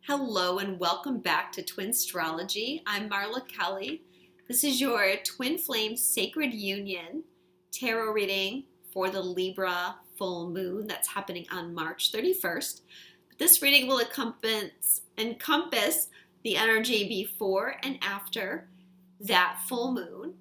Hello and welcome back to Twinstrology. I'm Marla Kelly. This is your Twin Flame Sacred Union tarot reading for the Libra full moon that's happening on March 31st. This reading will encompass the energy before and after that full moon.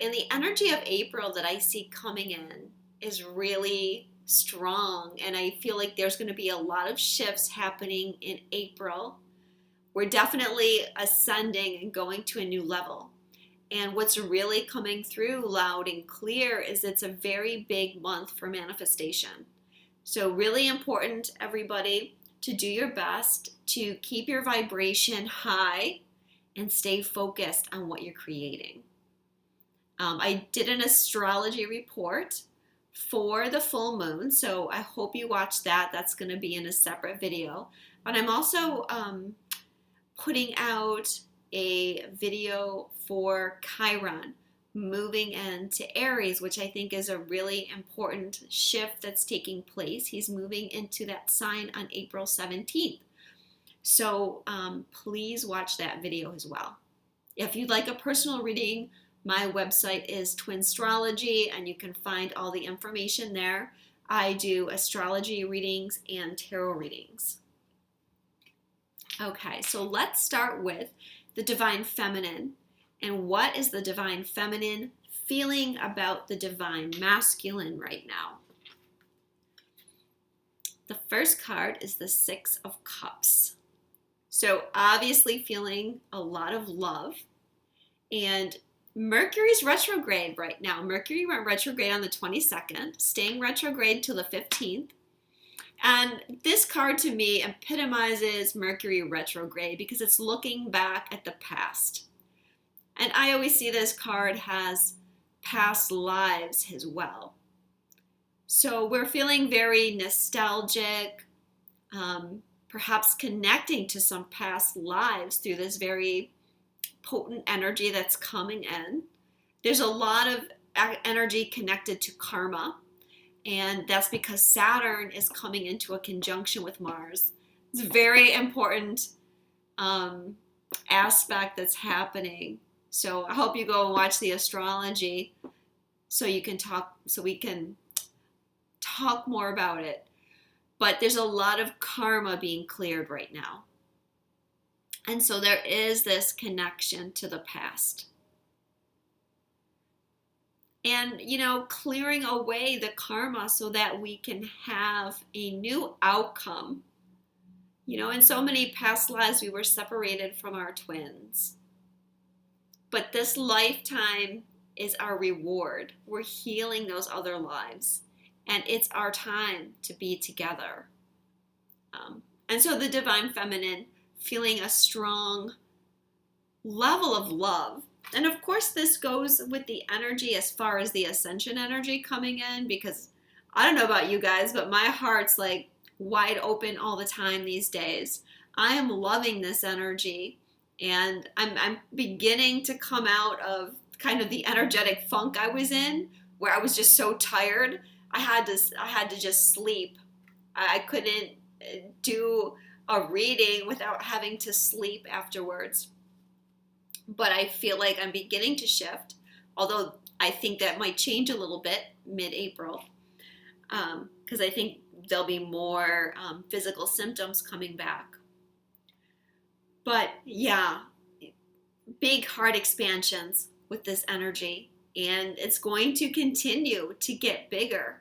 And the energy of April that I see coming in is really strong, and I feel like there's going to be a lot of shifts happening in April. We're definitely ascending and going to a new level, and what's really coming through loud and clear is it's a very big month for manifestation. So really important, everybody, to do your best to keep your vibration high and stay focused on what you're creating. I did an astrology report for the full moon, so I hope you watch that. That's going to be in a separate video. But I'm also putting out a video for Chiron moving into Aries, which I think is a really important shift that's taking place. He's moving into that sign on April 17th. So please watch that video as well. If you'd like a personal reading, my website is Twinstrology, and you can find all the information there. I do astrology readings and tarot readings. Okay, so let's start with the Divine Feminine. And what is the Divine Feminine feeling about the Divine Masculine right now? The first card is the Six of Cups. So obviously feeling a lot of love, and Mercury's retrograde right now. Mercury went retrograde on the 22nd, staying retrograde till the 15th. And this card to me epitomizes Mercury retrograde because it's looking back at the past. And I always see this card has past lives as well. So we're feeling very nostalgic, perhaps connecting to some past lives through this very potent energy that's coming in. There's a lot of energy connected to karma, and that's because Saturn is coming into a conjunction with Mars. It's a very important aspect that's happening. So I hope you go and watch the astrology so we can talk more about it. But there's a lot of karma being cleared right now. And so there is this connection to the past. And, clearing away the karma so that we can have a new outcome. In so many past lives, we were separated from our twins. But this lifetime is our reward. We're healing those other lives. And it's our time to be together. And so the Divine Feminine, feeling a strong level of love. And of course, this goes with the energy as far as the ascension energy coming in, because I don't know about you guys, but my heart's like wide open all the time these days. I am loving this energy, and I'm beginning to come out of kind of the energetic funk I was in, where I was just so tired. I had to just sleep. I couldn't do a reading without having to sleep afterwards. But I feel like I'm beginning to shift, although I think that might change a little bit mid-April, because I think there'll be more physical symptoms coming back. But yeah, big heart expansions with this energy, and it's going to continue to get bigger.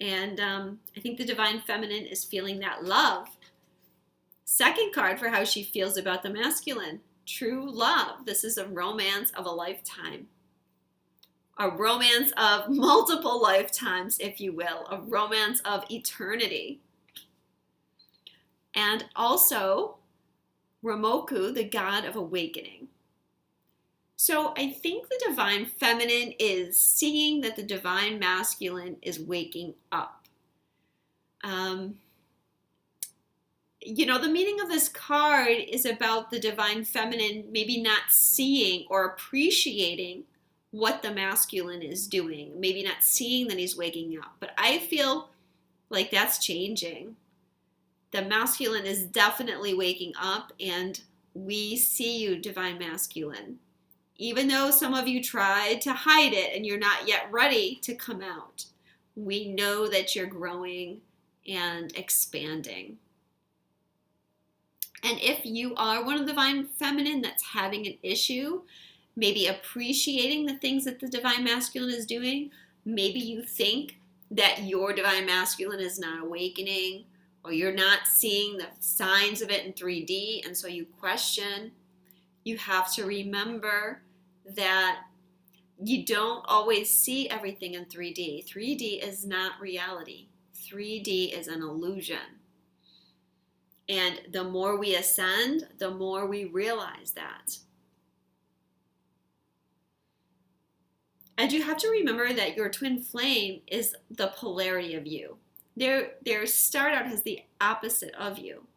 And I think the Divine Feminine is feeling that love. Second card for how she feels about the masculine, true love. This is a romance of a lifetime. A romance of multiple lifetimes, if you will. A romance of eternity. And also, Ramoku, the god of awakening. So I think the Divine Feminine is seeing that the Divine Masculine is waking up. The meaning of this card is about the Divine Feminine maybe not seeing or appreciating what the masculine is doing. Maybe not seeing that he's waking up. But I feel like that's changing. the masculine is definitely waking up, and we see you, divine masculine. Even though some of you tried to hide it and you're not yet ready to come out, we know that you're growing and expanding. And if you are one of the divine feminine that's having an issue, maybe appreciating the things that the divine masculine is doing, maybe you think that your divine masculine is not awakening, or you're not seeing the signs of it in 3D, and so you question, you have to remember that you don't always see everything in 3D. 3D is not reality. 3D is an illusion. And the more we ascend, the more we realize that. And you have to remember that your twin flame is the polarity of you. Their start out as the opposite of you.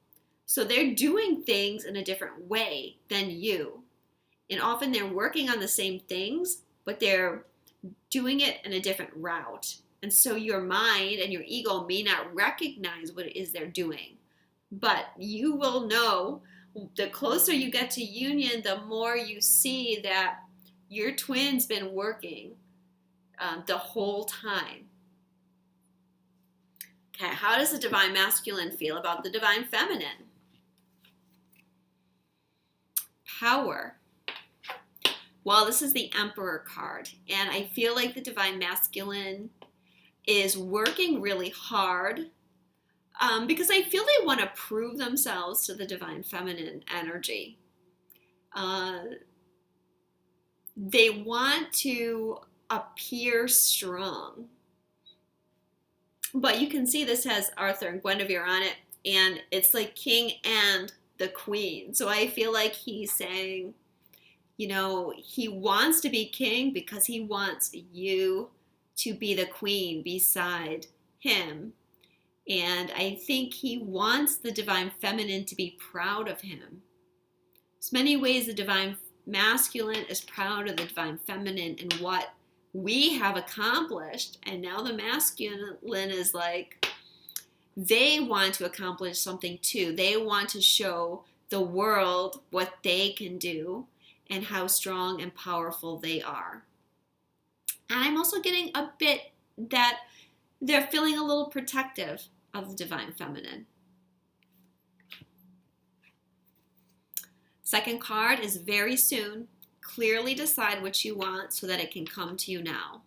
So they're doing things in a different way than you. And often they're working on the same things, but they're doing it in a different route. And so your mind and your ego may not recognize what it is they're doing. But you will know, the closer you get to union, the more you see that your twin's been working the whole time. Okay, how does the divine masculine feel about the divine feminine? Power. Well, this is the Emperor card, and I feel like the divine masculine is working really hard because I feel they want to prove themselves to the divine feminine energy. They want to appear strong. But you can see this has Arthur and Guinevere on it, and it's like king and the queen. So I feel like he's saying, you know, he wants to be king because he wants you to be the queen beside him. And I think he wants the divine feminine to be proud of him. There's many ways the divine masculine is proud of the divine feminine and what we have accomplished. And now the masculine is like, they want to accomplish something too. They want to show the world what they can do and how strong and powerful they are. And I'm also getting a bit that they're feeling a little protective of the divine feminine. Second card is very soon. Clearly decide what you want so that it can come to you now.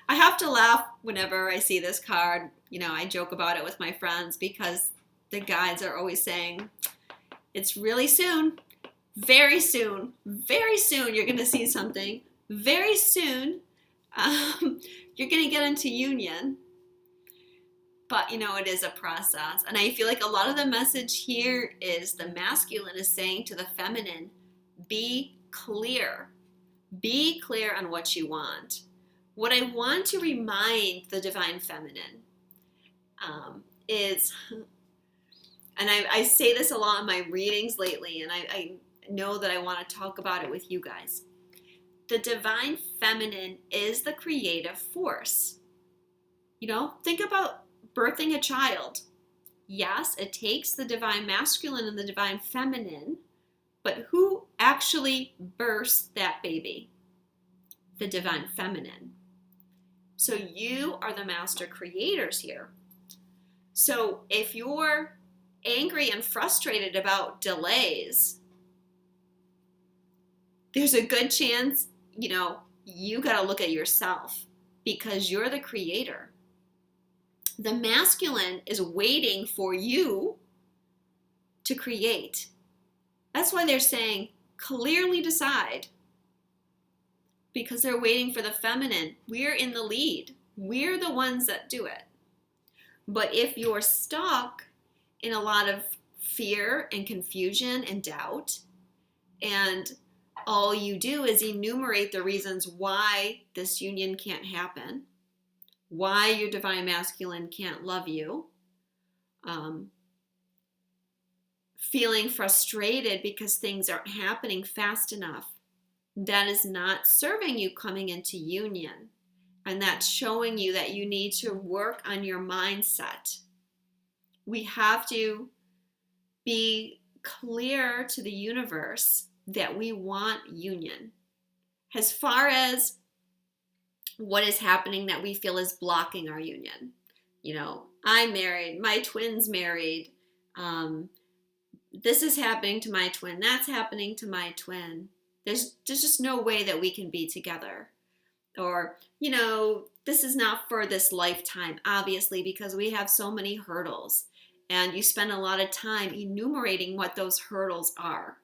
I have to laugh whenever I see this card. You know, I joke about it with my friends because the guides are always saying, it's really soon, very soon, very soon you're going to see something. Very soon you're going to get into union. But, you know, it is a process. And I feel like a lot of the message here is the masculine is saying to the feminine, be clear. Be clear on what you want. What I want to remind the divine feminine is, and I say this a lot in my readings lately, and I know that I want to talk about it with you guys. The divine feminine is the creative force. You know, think about birthing a child. Yes, it takes the divine masculine and the divine feminine, but who actually births that baby? The divine feminine. So you are the master creators here. So if you're angry and frustrated about delays, there's a good chance, you know, you got to look at yourself because you're the creator. The masculine is waiting for you to create. That's why they're saying clearly decide, because they're waiting for the feminine. We're in the lead. We're the ones that do it. But if you're stuck in a lot of fear and confusion and doubt, and all you do is enumerate the reasons why this union can't happen, why your divine masculine can't love you, feeling frustrated because things aren't happening fast enough, that is not serving you coming into union. And that's showing you that you need to work on your mindset. We have to be clear to the universe that we want union. As far as what is happening that we feel is blocking our union. I'm married, my twin's married, this is happening to my twin, that's happening to my twin. There's just no way that we can be together. Or, this is not for this lifetime, obviously, because we have so many hurdles. And you spend a lot of time enumerating what those hurdles are.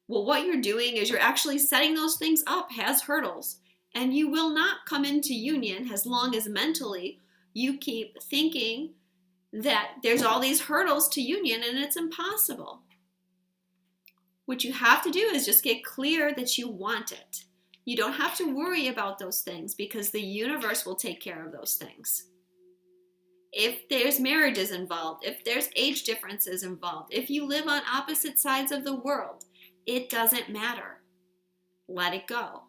Well, what you're doing is you're actually setting those things up as hurdles. And you will not come into union as long as mentally you keep thinking that there's all these hurdles to union and it's impossible. What you have to do is just get clear that you want it. You don't have to worry about those things because the universe will take care of those things. If there's marriages involved, if there's age differences involved, if you live on opposite sides of the world, it doesn't matter. Let it go.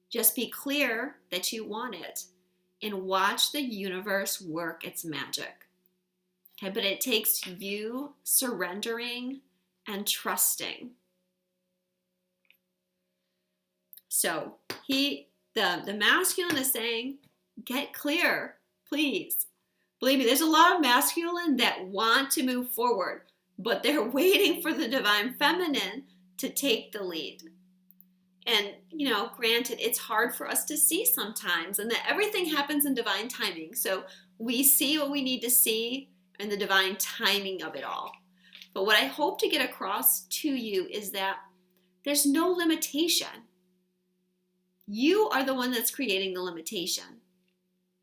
Just be clear that you want it and watch the universe work its magic. Okay, but it takes you surrendering and trusting. So the masculine is saying, get clear, please. Believe me, there's a lot of masculine that want to move forward, but they're waiting for the divine feminine to take the lead. And, granted, it's hard for us to see sometimes, and that everything happens in divine timing. So we see what we need to see in the divine timing of it all. But what I hope to get across to you is that there's no limitation. You are the one that's creating the limitation.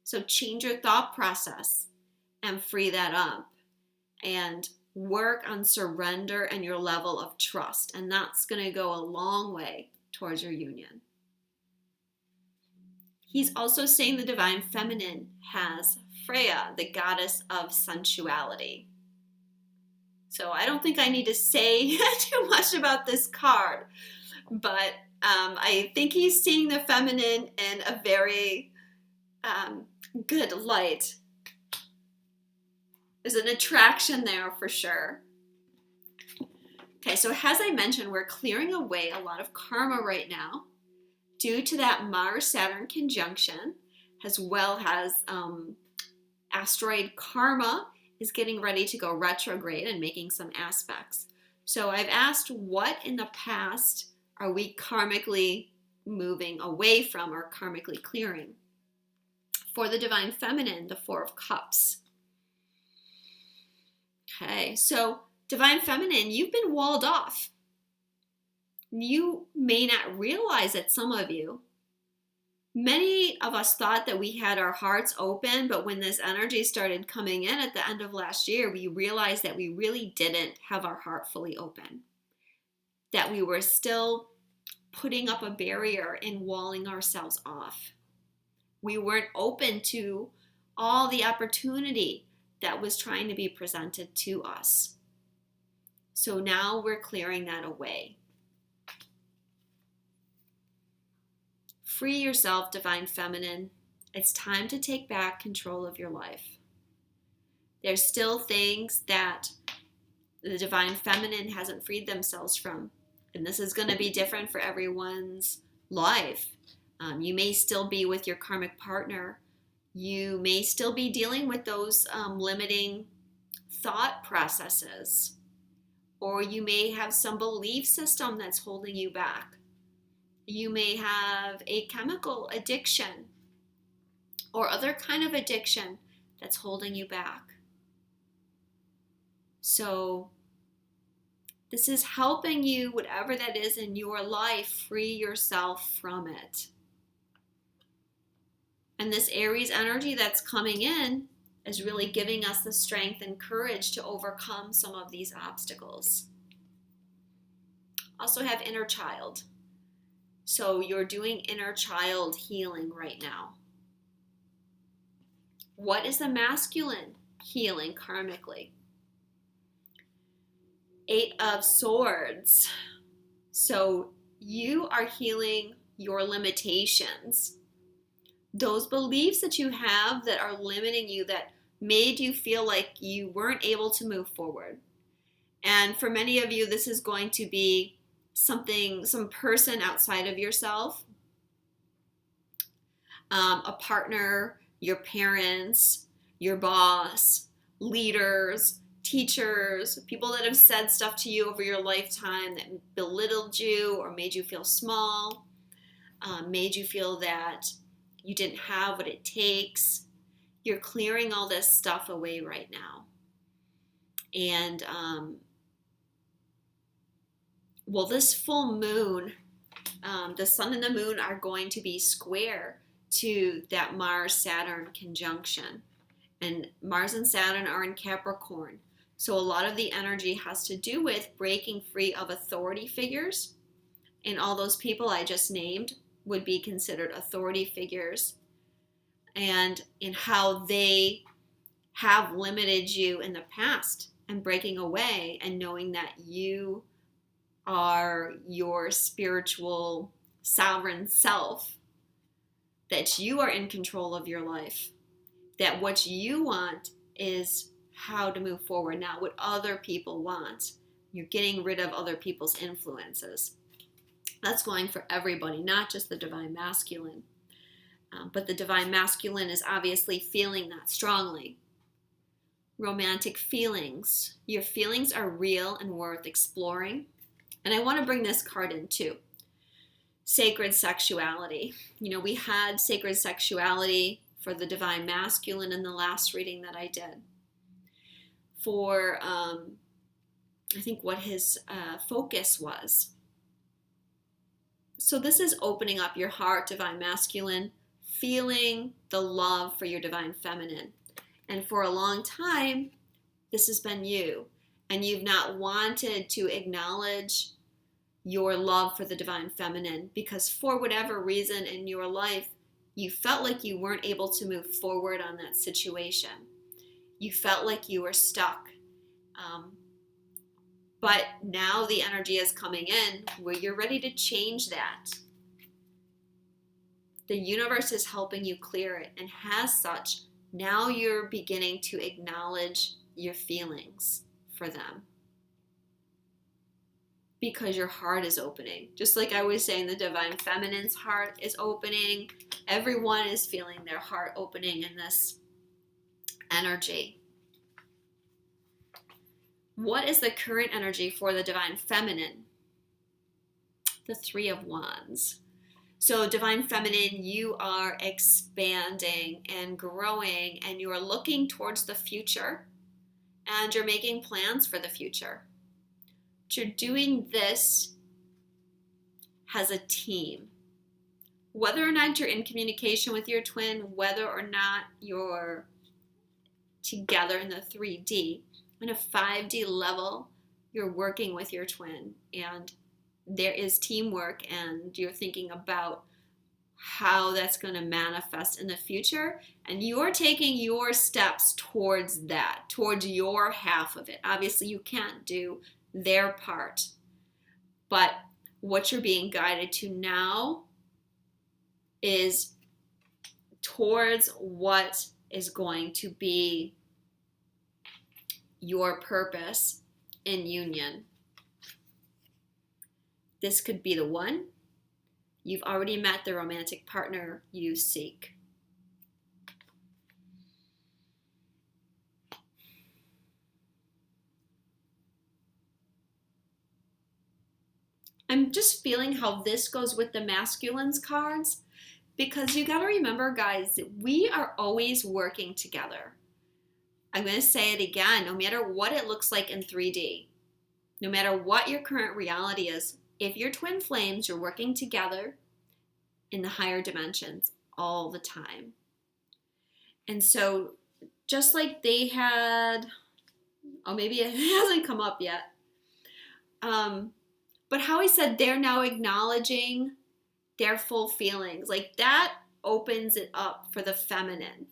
So change your thought process and free that up and work on surrender and your level of trust. And that's going to go a long way towards your union. He's also saying the divine feminine has Freya, the goddess of sensuality. So I don't think I need to say too much about this card, but I think he's seeing the feminine in a very good light. There's an attraction there for sure. Okay, so as I mentioned, we're clearing away a lot of karma right now due to that Mars-Saturn conjunction, as well as asteroid karma is getting ready to go retrograde and making some aspects. So I've asked, what in the past are we karmically moving away from or karmically clearing? For the divine feminine, the Four of Cups. Okay, so divine feminine, you've been walled off. You may not realize it, some of you. Many of us thought that we had our hearts open, but when this energy started coming in at the end of last year, we realized that we really didn't have our heart fully open. That we were still putting up a barrier and walling ourselves off. We weren't open to all the opportunity that was trying to be presented to us. So now we're clearing that away. Free yourself, divine feminine. It's time to take back control of your life. There's still things that the divine feminine hasn't freed themselves from. And this is going to be different for everyone's life. You may still be with your karmic partner. You may still be dealing with those limiting thought processes. Or you may have some belief system that's holding you back. You may have a chemical addiction or other kind of addiction that's holding you back. So this is helping you, whatever that is in your life, free yourself from it. And this Aries energy that's coming in is really giving us the strength and courage to overcome some of these obstacles. Also have inner child. So you're doing inner child healing right now. What is the masculine healing karmically? 8 of Swords. So you are healing your limitations. those beliefs that you have that are limiting you, that made you feel like you weren't able to move forward. And for many of you, this is going to be something, some person outside of yourself, a partner, your parents, your boss, leaders, teachers, people that have said stuff to you over your lifetime that belittled you or made you feel small, made you feel that you didn't have what it takes. You're clearing all this stuff away right now. And, well, this full moon, the sun and the moon are going to be square to that Mars-Saturn conjunction. And Mars and Saturn are in Capricorn. So a lot of the energy has to do with breaking free of authority figures. And all those people I just named would be considered authority figures. And in how they have limited you in the past, and breaking away and knowing that you are your spiritual sovereign self, that you are in control of your life, that what you want is how to move forward, not what other people want. You're getting rid of other people's influences. That's going for everybody, not just the divine masculine. But the divine masculine is obviously feeling that strongly. Romantic feelings. Your feelings are real and worth exploring. And I want to bring this card in too. Sacred sexuality. You know, we had sacred sexuality for the divine masculine in the last reading that I did. For, I think what his focus was. So this is opening up your heart, divine masculine, feeling the love for your divine feminine. And for a long time, this has been you. And you've not wanted to acknowledge your love for the divine feminine because for whatever reason in your life, you felt like you weren't able to move forward on that situation. You felt like you were stuck. But now the energy is coming in where you're ready to change that. The universe is helping you clear it, and as such, now you're beginning to acknowledge your feelings for them. Because your heart is opening. Just like I was saying, the divine feminine's heart is opening. Everyone is feeling their heart opening in this energy. What is the current energy for the divine feminine? The Three of Wands. So divine feminine, you are expanding and growing, and you are looking towards the future, and you're making plans for the future. But you're doing this as a team. Whether or not you're in communication with your twin, whether or not you're together in the 3D, in a 5D level, you're working with your twin, and there is teamwork, and you're thinking about how that's going to manifest in the future, and you're taking your steps towards that, towards your half of it. Obviously, you can't do their part, but what you're being guided to now is towards what is going to be your purpose in union. This could be the one. You've already met the romantic partner you seek. I'm just feeling how this goes with the masculine's cards, because you got to remember, guys, that we are always working together. I'm going to say it again, no matter what it looks like in 3D, no matter what your current reality is, if you're twin flames, you're working together in the higher dimensions all the time. And so just like they had, oh, maybe it hasn't come up yet, but how he said they're now acknowledging their full feelings, like that opens it up for the feminine.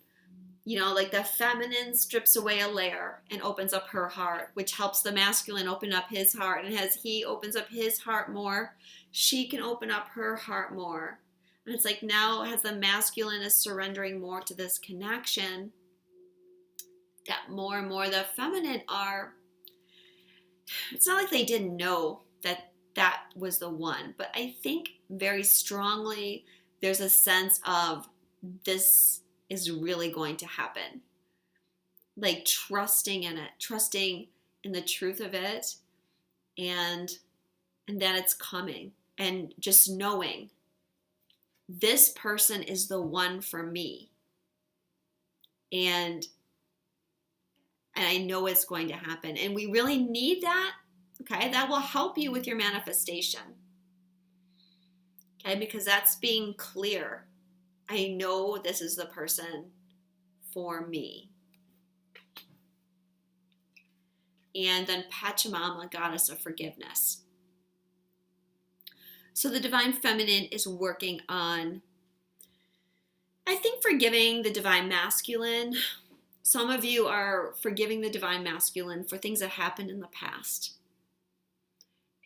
You know, like the feminine strips away a layer and opens up her heart, which helps the masculine open up his heart. And as he opens up his heart more, she can open up her heart more. And it's like now as the masculine is surrendering more to this connection, that more and more the feminine are, it's not like they didn't know that that was the one, but I think very strongly there's a sense of this is really going to happen. Like trusting in it, trusting in the truth of it, and that it's coming, and just knowing this person is the one for me. And I know it's going to happen. And we really need that. Okay, that will help you with your manifestation. Okay, because that's being clear. I know this is the person for me. And then Pachamama, goddess of forgiveness. So the divine feminine is working on, I think, forgiving the divine masculine. Some of you are forgiving the divine masculine for things that happened in the past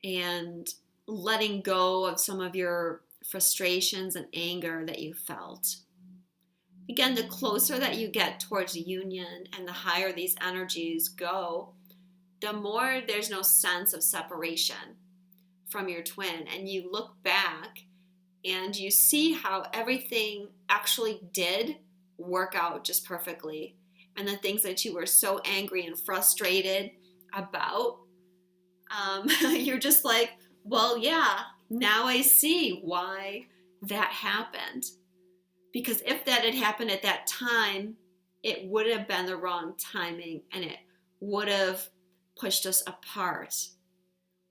and letting go of some of your frustrations and anger that you felt. Again, the closer that you get towards union and the higher these energies go, the more there's no sense of separation from your twin. And you look back and you see how everything actually did work out just perfectly. And the things that you were so angry and frustrated about, you're just like, well, yeah, now I see why that happened. Because if that had happened at that time, it would have been the wrong timing and it would have pushed us apart,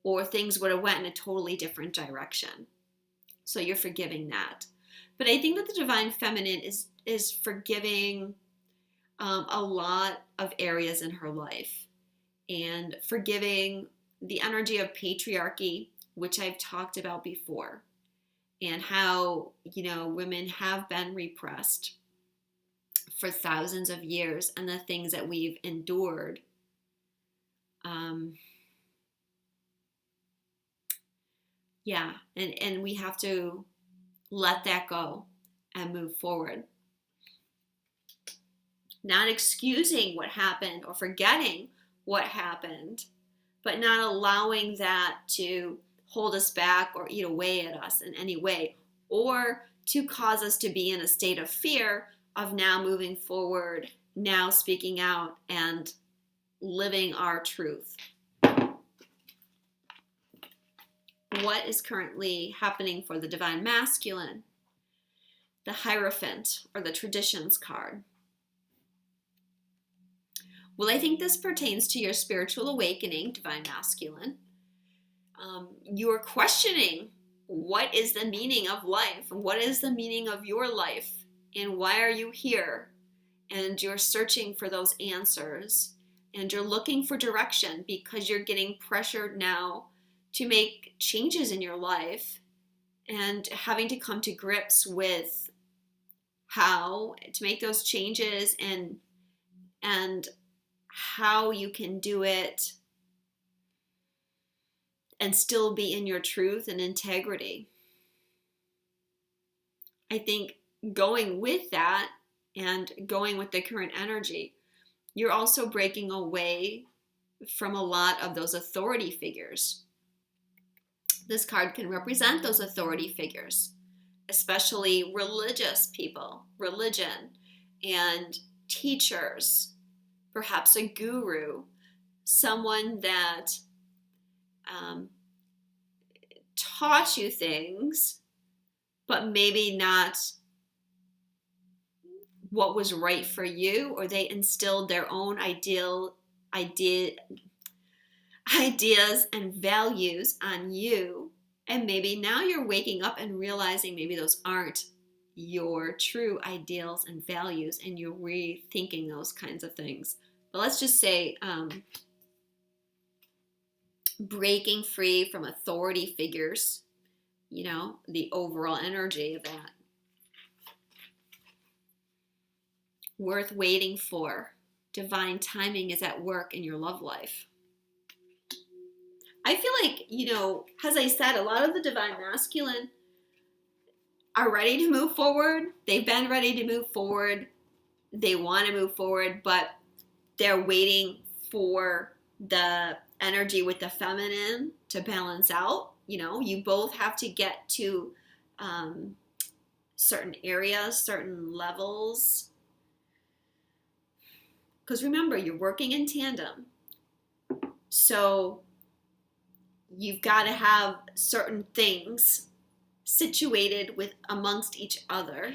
or things would have went in a totally different direction. So you're forgiving that. But I think that the divine feminine is forgiving a lot of areas in her life, and forgiving the energy of patriarchy, which I've talked about before, and how, women have been repressed for thousands of years, and the things that we've endured. And we have to let that go and move forward. Not excusing what happened or forgetting what happened, but not allowing that to hold us back or eat away at us in any way, or to cause us to be in a state of fear of now moving forward, now speaking out and living our truth. What is currently happening for the divine masculine? The Hierophant, or the Traditions card. Well, I think this pertains to your spiritual awakening, divine masculine. You're questioning, what is the meaning of life? What is the meaning of your life? And why are you here? And you're searching for those answers. And you're looking for direction because you're getting pressured now to make changes in your life, and having to come to grips with how to make those changes and how you can do it and still be in your truth and integrity. I think going with that and going with the current energy, you're also breaking away from a lot of those authority figures. This card can represent those authority figures, especially religious people, religion, and teachers, perhaps a guru, someone that taught you things, but maybe not what was right for you, or they instilled their own ideas and values on you, and maybe now you're waking up and realizing maybe those aren't your true ideals and values, and you're rethinking those kinds of things. But let's just say breaking free from authority figures, the overall energy of that. Worth waiting for. Divine timing is at work in your love life. I feel like, as I said, a lot of the divine masculine are ready to move forward. They've been ready to move forward. They want to move forward, but they're waiting for the energy with the feminine to balance out. You both have to get to certain areas, certain levels. Because remember, you're working in tandem. So you've got to have certain things situated with amongst each other.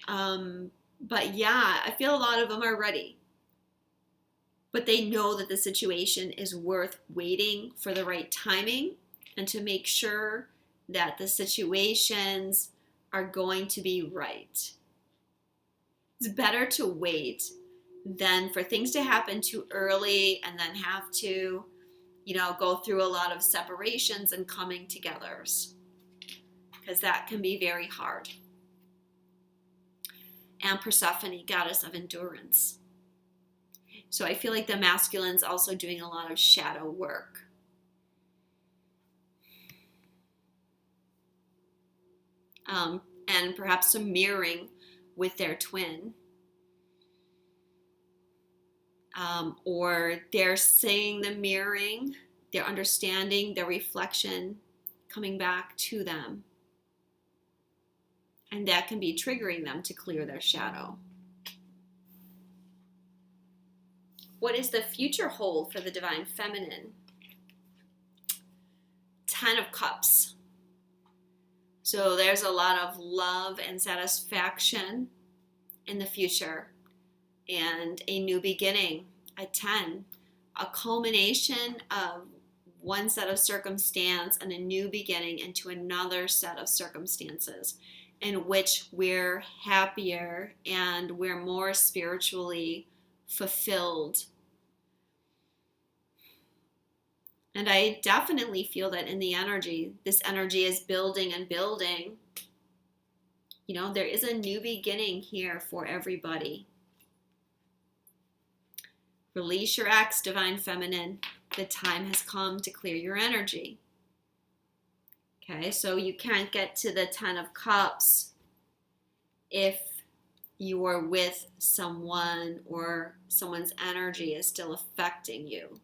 But yeah, I feel a lot of them are ready. But they know that the situation is worth waiting for the right timing and to make sure that the situations are going to be right. It's better to wait than for things to happen too early and then have to, go through a lot of separations and coming togethers, because that can be very hard. And Persephone, goddess of endurance. So I feel like the masculine's also doing a lot of shadow work. And perhaps some mirroring with their twin. Or they're seeing the mirroring, they're understanding the reflection coming back to them. And that can be triggering them to clear their shadow. What is the future hold for the divine feminine? 10 of Cups. So there's a lot of love and satisfaction in the future and a new beginning, a 10, a culmination of one set of circumstance and a new beginning into another set of circumstances in which we're happier and we're more spiritually fulfilled. And I definitely feel that in the energy, this energy is building and building. There is a new beginning here for everybody. Release your ex, divine feminine. The time has come to clear your energy. Okay, so you can't get to the 10 of Cups if you are with someone or someone's energy is still affecting you.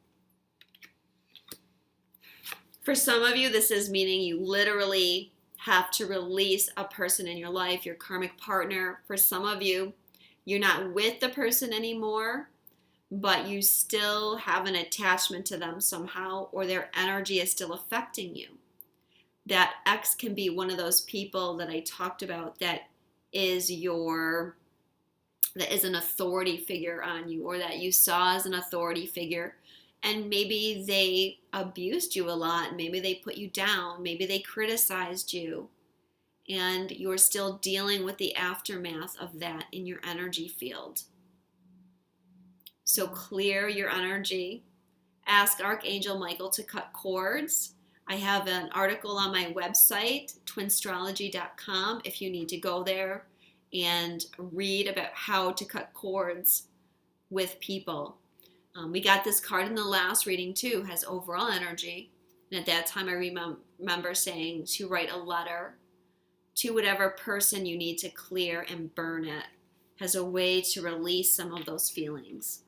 For some of you, this is meaning you literally have to release a person in your life, your karmic partner. For some of you, you're not with the person anymore, but you still have an attachment to them somehow, or their energy is still affecting you. That ex can be one of those people that I talked about that is an authority figure on you, or that you saw as an authority figure. And maybe they abused you a lot. Maybe they put you down. Maybe they criticized you. And you're still dealing with the aftermath of that in your energy field. So clear your energy. Ask Archangel Michael to cut cords. I have an article on my website, Twinstrology.com, if you need to go there and read about how to cut cords with people. We got this card in the last reading too, has overall energy. And at that time I remember saying to write a letter to whatever person you need to clear and burn it, as a way to release some of those feelings.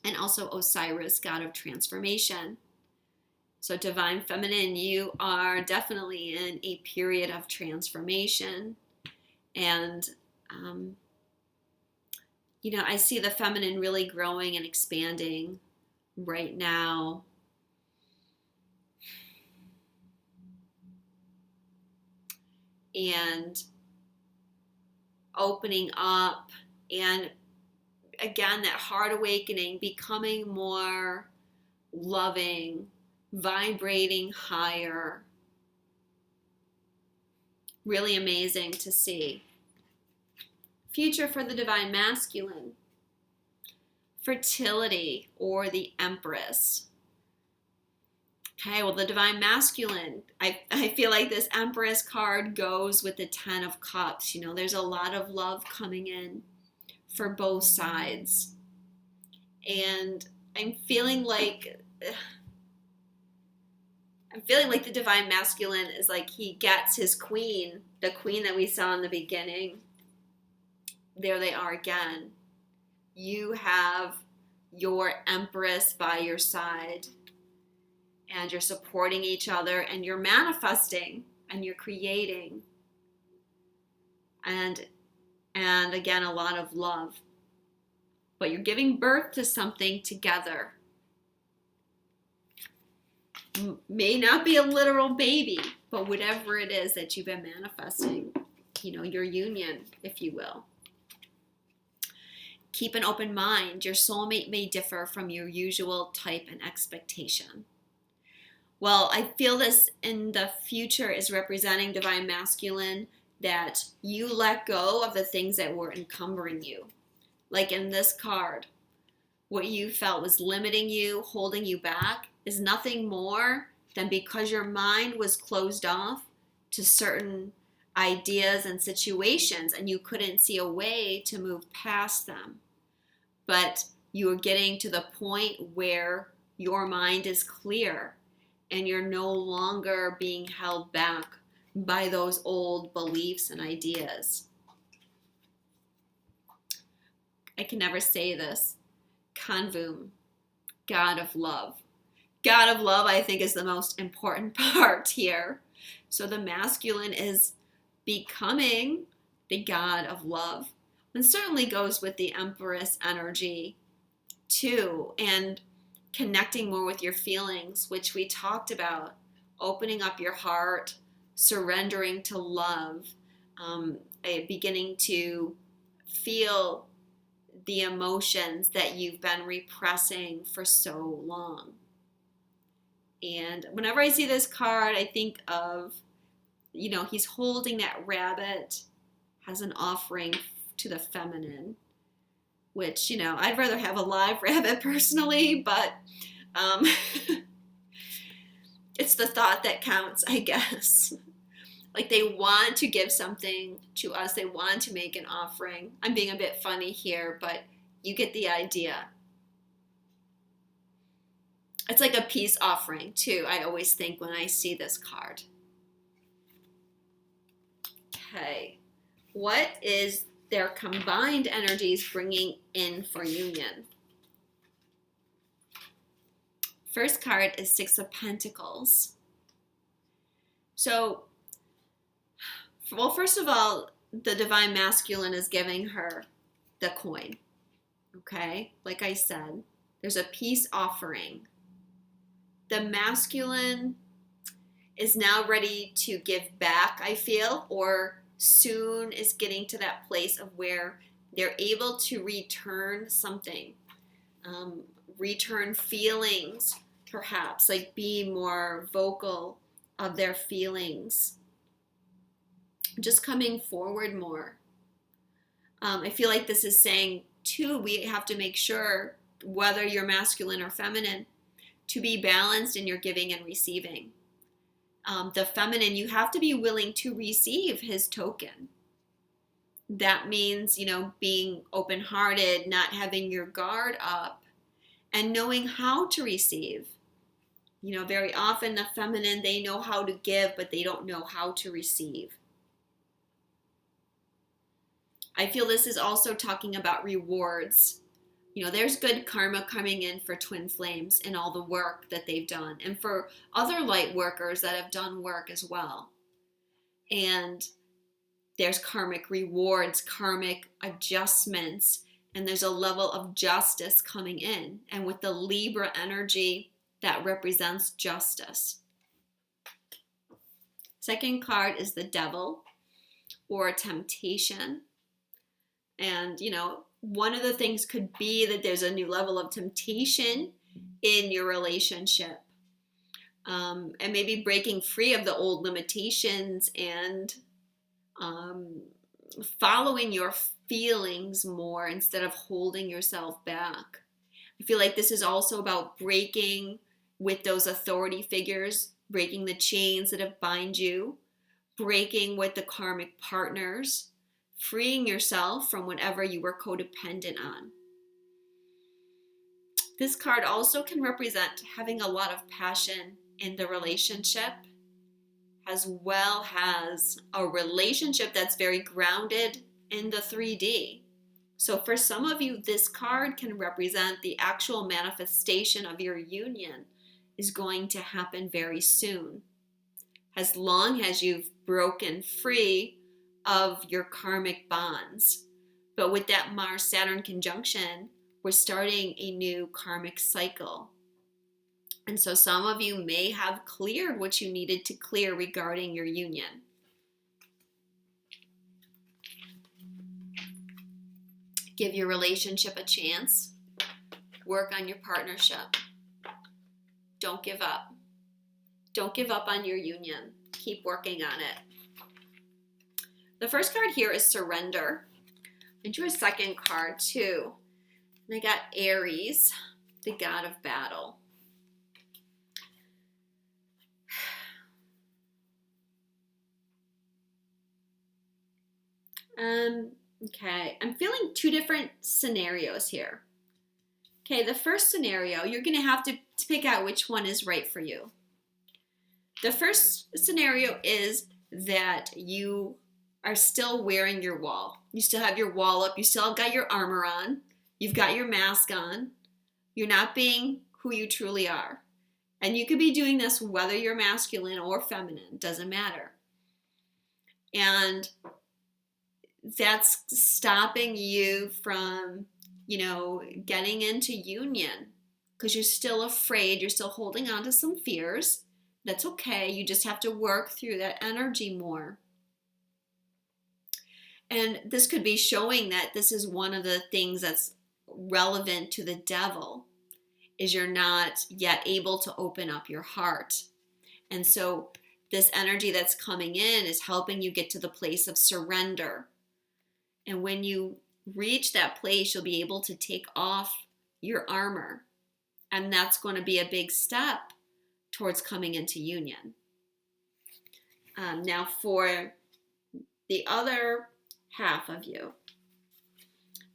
And also Osiris, god of transformation. So divine feminine, you are definitely in a period of transformation. And I see the feminine really growing and expanding right now. And opening up, and again, that heart awakening, becoming more loving, vibrating higher. Really amazing to see. Future for the divine masculine. Fertility, or the Empress. Okay, well, the divine masculine, I feel like this Empress card goes with the 10 of Cups. There's a lot of love coming in for both sides. And I'm feeling like I'm feeling like the divine masculine is like he gets his queen, the queen that we saw in the beginning. There they are again. You have your empress by your side, and you're supporting each other, and you're manifesting, and you're creating. And again, a lot of love. But you're giving birth to something together. May not be a literal baby, but whatever it is that you've been manifesting, your union, if you will. Keep an open mind. Your soulmate may differ from your usual type and expectation. Well, I feel this in the future is representing divine masculine, that you let go of the things that were encumbering you. Like in this card, what you felt was limiting you, holding you back, is nothing more than because your mind was closed off to certain ideas and situations and you couldn't see a way to move past them. But you are getting to the point where your mind is clear and you're no longer being held back by those old beliefs and ideas. I can never say this. Kanvum, God of love. God of love, I think, is the most important part here. So the masculine is becoming the God of love. And certainly goes with the Empress energy too. And connecting more with your feelings, which we talked about. Opening up your heart, surrendering to love, beginning to feel the emotions that you've been repressing for so long. And whenever I see this card, I think of, he's holding that rabbit as an offering to the feminine, which, I'd rather have a live rabbit personally, but it's the thought that counts, I guess. Like they want to give something to us. They want to make an offering. I'm being a bit funny here, but you get the idea. It's like a peace offering too, I always think when I see this card. Okay. What is their combined energies bringing in for union? First card is Six of Pentacles. So, well, first of all, the divine masculine is giving her the coin. Okay? Like I said, there's a peace offering. The masculine is now ready to give back, I feel, or soon is getting to that place of where they're able to return something, return feelings, perhaps, like be more vocal of their feelings, just coming forward more. I feel like this is saying, too, we have to make sure, whether you're masculine or feminine, to be balanced in your giving and receiving. The feminine, you have to be willing to receive his token. That means, being open-hearted, not having your guard up, and knowing how to receive. Very often the feminine, they know how to give, but they don't know how to receive. I feel this is also talking about rewards. There's good karma coming in for twin flames and all the work that they've done, and for other light workers that have done work as well. And there's karmic rewards, karmic adjustments, and there's a level of justice coming in. And with the Libra energy, that represents justice. Second card is the Devil, or temptation. And, one of the things could be that there's a new level of temptation in your relationship. And maybe breaking free of the old limitations and following your feelings more instead of holding yourself back. I feel like this is also about breaking with those authority figures, breaking the chains that have bind you, breaking with the karmic partners, freeing yourself from whatever you were codependent on. This card also can represent having a lot of passion in the relationship, as well as a relationship that's very grounded in the 3D. So for some of you, this card can represent the actual manifestation of your union is going to happen very soon, as long as you've broken free of your karmic bonds. But with that Mars-Saturn conjunction, we're starting a new karmic cycle. And so some of you may have cleared what you needed to clear regarding your union. Give your relationship a chance. Work on your partnership. Don't give up. Don't give up on your union. Keep working on it. The first card here is surrender. I drew a second card too. And I got Aries, the god of battle. Okay, I'm feeling two different scenarios here. Okay, the first scenario, you're going to have to pick out which one is right for you. The first scenario is that you are still wearing your wall. You still have your wall up. You still have got your armor on. You've got your mask on. You're not being who you truly are. And you could be doing this whether you're masculine or feminine. Doesn't matter. And that's stopping you from, getting into union because you're still afraid. You're still holding on to some fears. That's okay. You just have to work through that energy more. And this could be showing that this is one of the things that's relevant to the devil, is you're not yet able to open up your heart. And so this energy that's coming in is helping you get to the place of surrender. And when you reach that place, you'll be able to take off your armor. And that's going to be a big step towards coming into union. Now for the other half of you,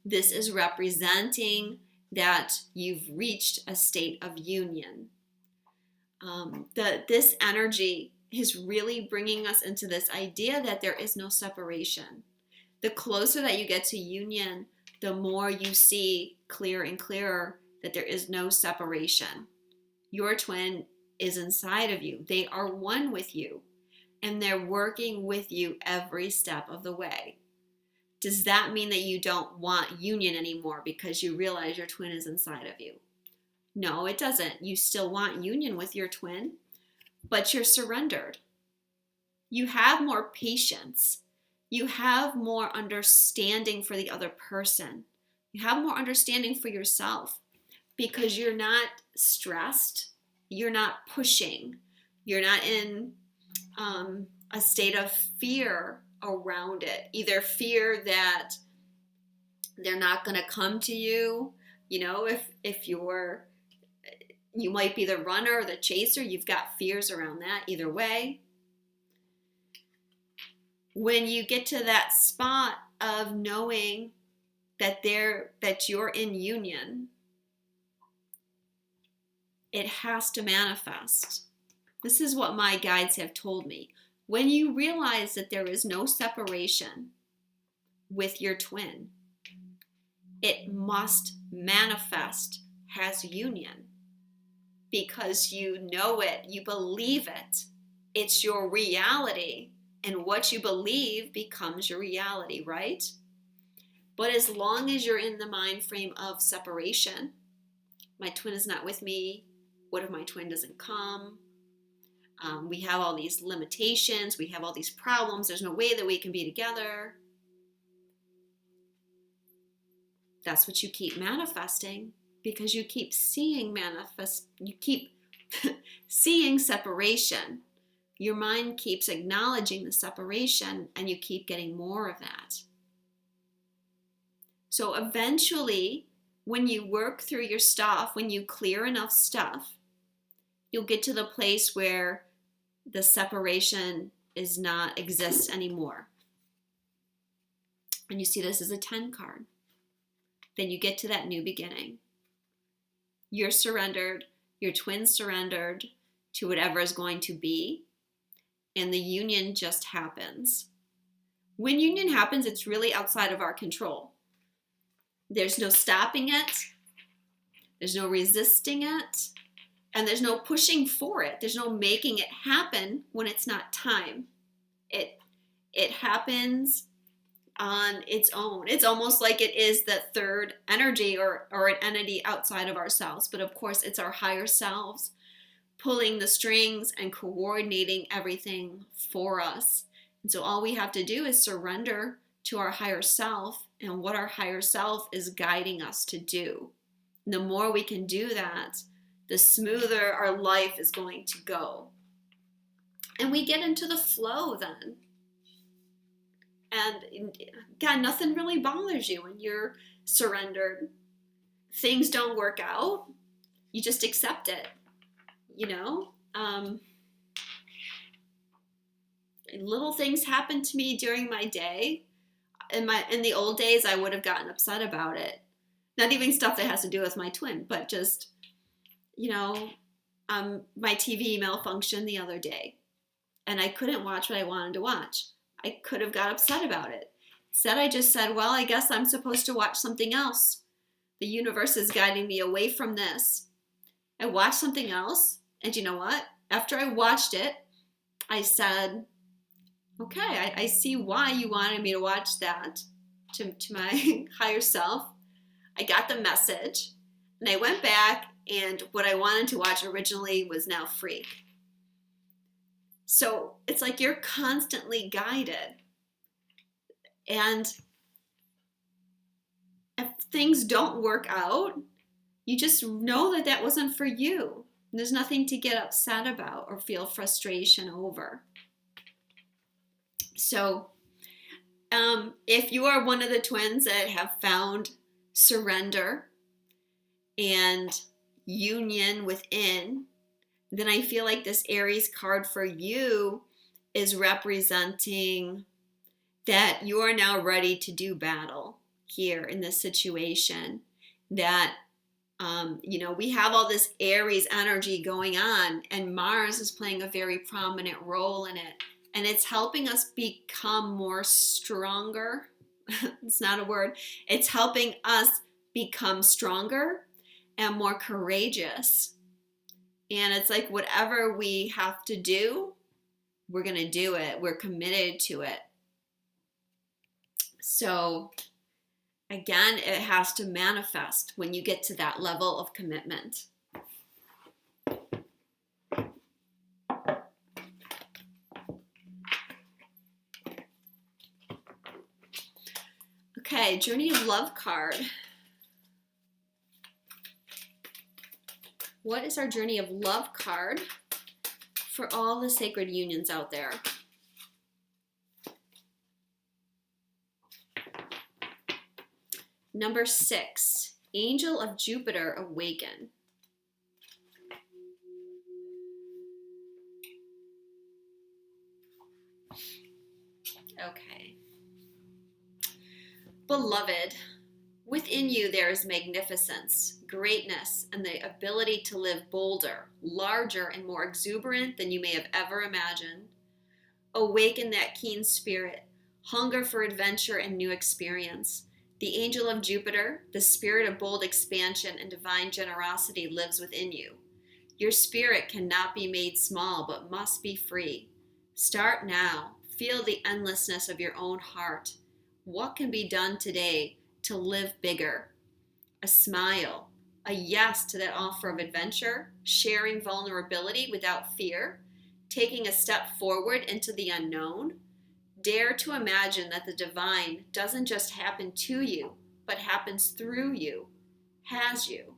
this is representing that you've reached a state of union. This energy is really bringing us into this idea that there is no separation. The closer that you get to union, the more you see clearer and clearer that there is no separation. Your twin is inside of you. They are one with you, and they're working with you every step of the way. Does that mean that you don't want union anymore because you realize your twin is inside of you? No, it doesn't. You still want union with your twin, but you're surrendered. You have more patience. You have more understanding for the other person. You have more understanding for yourself because you're not stressed. You're not pushing. You're not in a state of fear around it. Either fear that they're not going to come to you. If you might be the runner or the chaser, you've got fears around that either way. When you get to that spot of knowing that you're in union, it has to manifest. This is what my guides have told me. When you realize that there is no separation with your twin, it must manifest as union because you know it, you believe it. It's your reality, and what you believe becomes your reality, right? But as long as you're in the mind frame of separation, my twin is not with me, what if my twin doesn't come? We have all these limitations, we have all these problems, there's no way that we can be together. That's what you keep manifesting because you keep seeing you keep seeing separation. Your mind keeps acknowledging the separation and you keep getting more of that. So eventually, when you work through your stuff, when you clear enough stuff, you'll get to the place where the separation is not exists anymore. And you see this as a 10 card. Then you get to that new beginning. You're surrendered, your twin's surrendered, to whatever is going to be, and the union just happens. When union happens, it's really outside of our control. There's no stopping it, there's no resisting it, and there's no pushing for it. There's no making it happen when it's not time. It happens on its own. It's almost like it is the third energy or an entity outside of ourselves. But of course, it's our higher selves pulling the strings and coordinating everything for us. And so all we have to do is surrender to our higher self and what our higher self is guiding us to do. And the more we can do that, the smoother our life is going to go. And we get into the flow then. And God, nothing really bothers you when you're surrendered. Things don't work out, you just accept it. Little things happen to me during my day. In the old days, I would have gotten upset about it. Not even stuff that has to do with my twin, but just, my TV malfunctioned the other day, and I couldn't watch what I wanted to watch. I could have got upset about it. Instead, I just said, well, I guess I'm supposed to watch something else. The universe is guiding me away from this. I watched something else, and you know what? After I watched it, I said, okay, I see why you wanted me to watch that, to my higher self. I got the message, and I went back, and what I wanted to watch originally was now free. So it's like you're constantly guided. And if things don't work out, you just know that that wasn't for you. There's nothing to get upset about or feel frustration over. So if you are one of the twins that have found surrender and union within, then I feel like this Aries card for you is representing that you are now ready to do battle here in this situation. That, we have all this Aries energy going on, and Mars is playing a very prominent role in it. And it's helping us become more stronger. It's not a word. It's helping us become stronger and more courageous. And it's like whatever we have to do, we're going to do it. We're committed to it. So again, it has to manifest when you get to that level of commitment. Okay, Journey of Love card. What is our Journey of Love card for all the sacred unions out there? Number 6, Angel of Jupiter Awaken. Okay. Beloved, within you there is magnificence, greatness, and the ability to live bolder, larger, and more exuberant than you may have ever imagined. Awaken that keen spirit, hunger for adventure and new experience. The angel of Jupiter, the spirit of bold expansion and divine generosity, lives within you. Your spirit cannot be made small, but must be free. Start now. Feel the endlessness of your own heart. What can be done today to live bigger? A smile, a yes to that offer of adventure, sharing vulnerability without fear, taking a step forward into the unknown. Dare to imagine that the divine doesn't just happen to you, but happens through you, has you.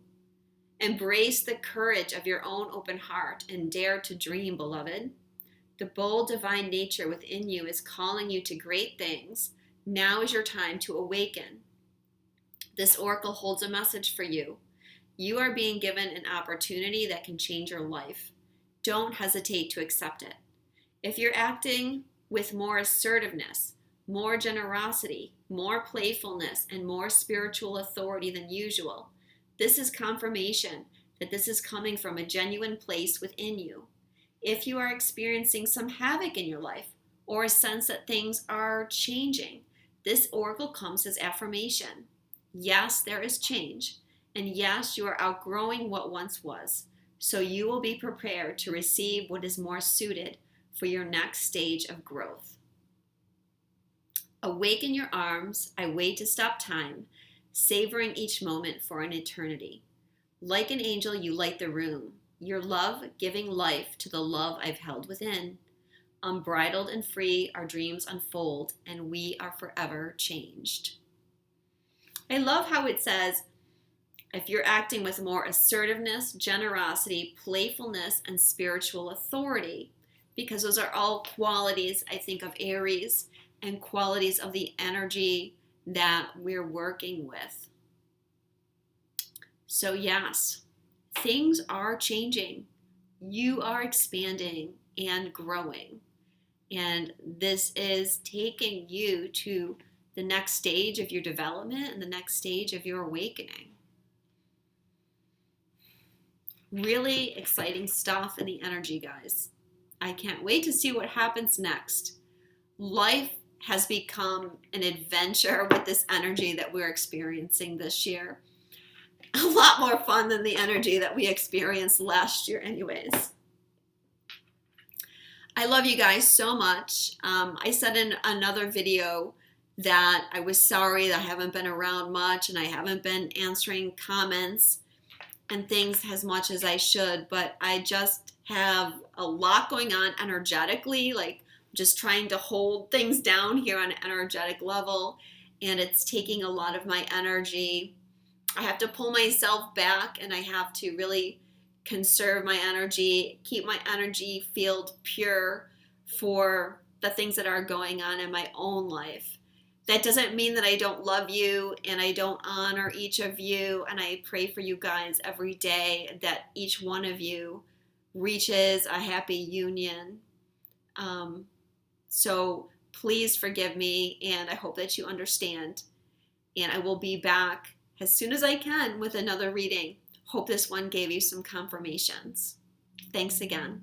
Embrace the courage of your own open heart and dare to dream, beloved. The bold divine nature within you is calling you to great things. Now is your time to awaken. This oracle holds a message for you. You are being given an opportunity that can change your life. Don't hesitate to accept it. If you're acting with more assertiveness, more generosity, more playfulness, and more spiritual authority than usual, this is confirmation that this is coming from a genuine place within you. if you are experiencing some havoc in your life or a sense that things are changing, this oracle comes as affirmation. Yes, there is change. And yes, you are outgrowing what once was. So you will be prepared to receive what is more suited for your next stage of growth. Awake in your arms, I wait to stop time, savoring each moment for an eternity. Like an angel, you light the room, your love giving life to the love I've held within. Unbridled and free, our dreams unfold, and we are forever changed. I love how it says, if you're acting with more assertiveness, generosity, playfulness, and spiritual authority, because those are all qualities, I think, of Aries and qualities of the energy that we're working with. So yes, things are changing. You are expanding and growing. And this is taking you to the next stage of your development and the next stage of your awakening. Really exciting stuff in the energy, guys. I can't wait to see what happens next. Life has become an adventure with this energy that we're experiencing this year. A lot more fun than the energy that we experienced last year anyways. I love you guys so much. I said in another video that I was sorry that I haven't been around much and I haven't been answering comments and things as much as I should, but I just have a lot going on energetically, like just trying to hold things down here on an energetic level, and it's taking a lot of my energy. I have to pull myself back and I have to really conserve my energy, keep my energy field pure for the things that are going on in my own life. That doesn't mean that I don't love you and I don't honor each of you, and I pray for you guys every day that each one of you reaches a happy union. So please forgive me, and I hope that you understand. And I will be back as soon as I can with another reading. Hope this one gave you some confirmations. Thanks again.